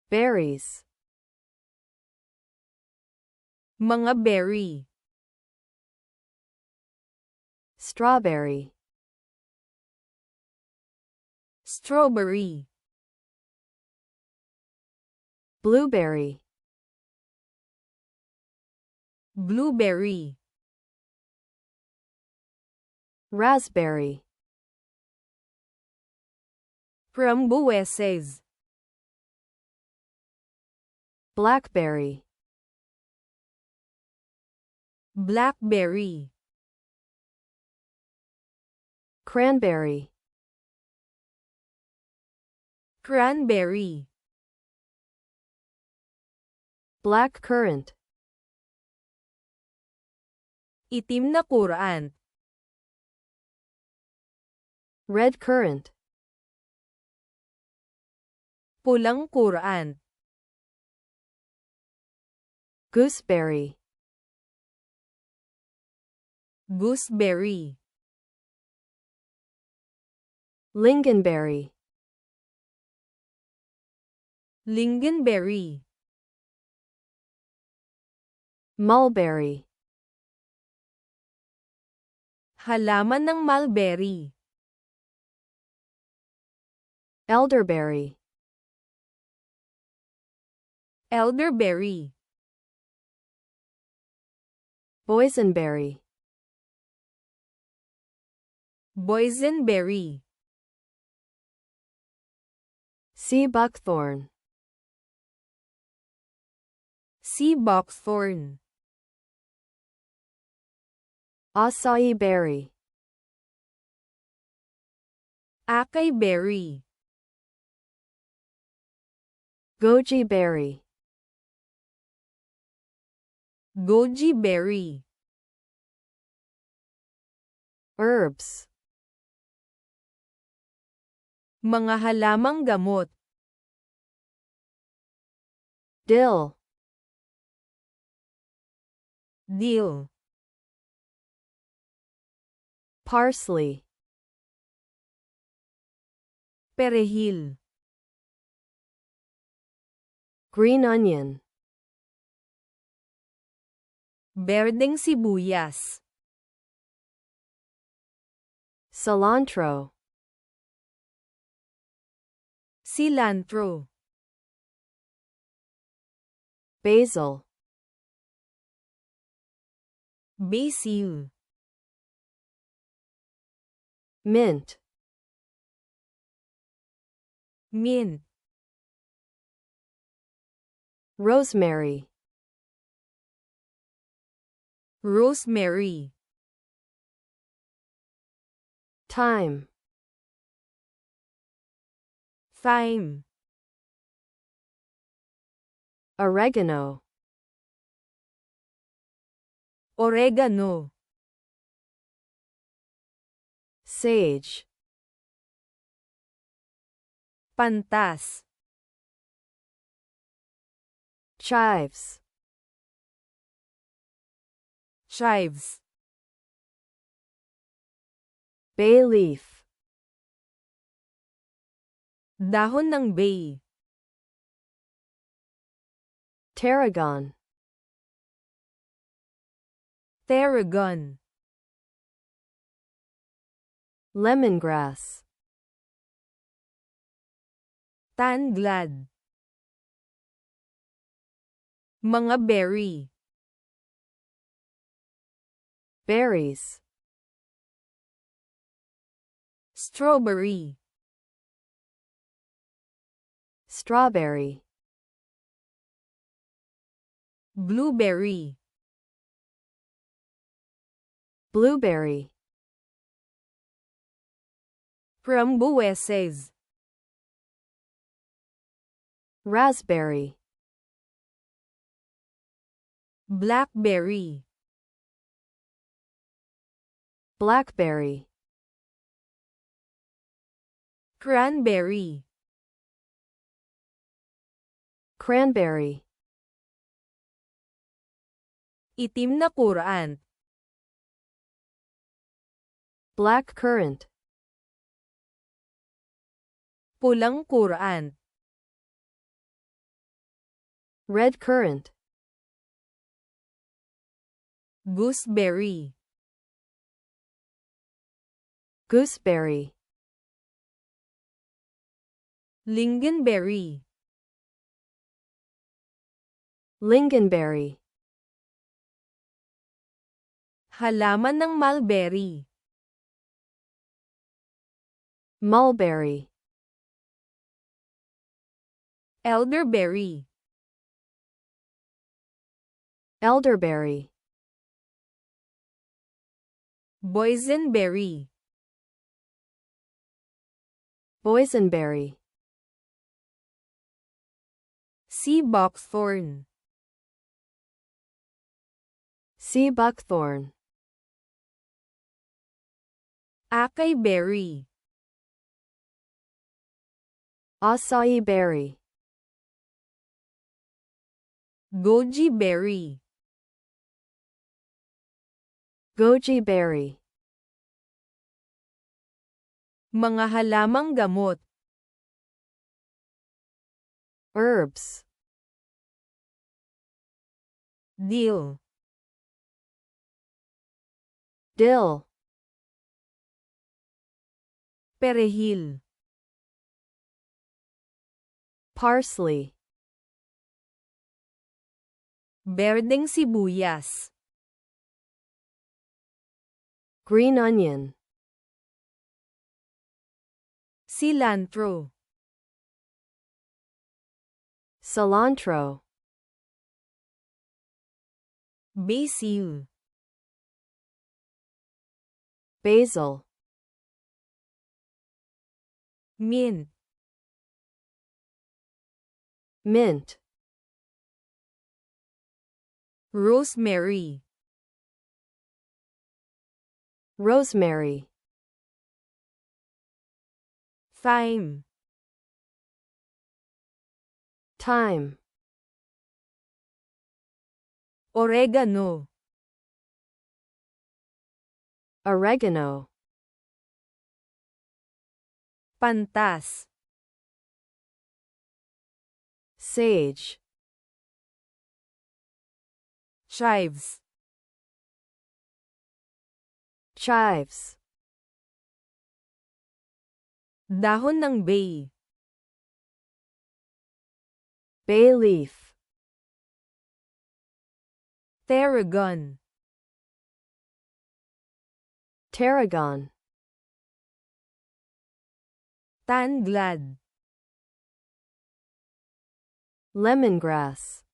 berries, mga berry, strawberry, strawberry, blueberry, blueberry, raspberry, frambuesas, blackberry, blackberry, cranberry, cranberry, black currant, itim na kurant, red currant, pulang kurant, gooseberry, gooseberry, lingonberry, lingonberry, mulberry, halaman ng mulberry, elderberry, elderberry, boysenberry, boysenberry, sea buckthorn, sea buckthorn, acai berry, acai berry, goji berry, goji berry, herbs, mga halamang gamot, dill, dill, parsley, perejil, green onion, berdeng sibuyas, cilantro, cilantro, basil, basil, mint, mint, rosemary, rosemary, thyme, thyme, oregano, oregano, sage, pantas, chives, chives, bay leaf, dahon ng bay, tarragon, tarragon, lemongrass, tanglad, mga berry, berries, strawberry, strawberry, blueberry, blueberry, frambuesas, raspberry, blackberry, blackberry, cranberry, cranberry, itim na kurant, black currant, pulang kurant, red currant, gooseberry, gooseberry, lingonberry, lingonberry, halaman ng mulberry, mulberry, elderberry, elderberry, boysenberry, boysenberry, sea buckthorn, sea buckthorn, acai berry, acai berry, goji berry, goji berry, mga halamang gamot, herbs, dill, dill, perejil, parsley, berdeng sibuyas, green onion, cilantro, cilantro, basil, basil, mint, mint, rosemary, rosemary, thyme, thyme, oregano, oregano, pantas, sage, chives, chives, dahon ng bay, bay leaf, tarragon, tarragon, tanglad, lemongrass,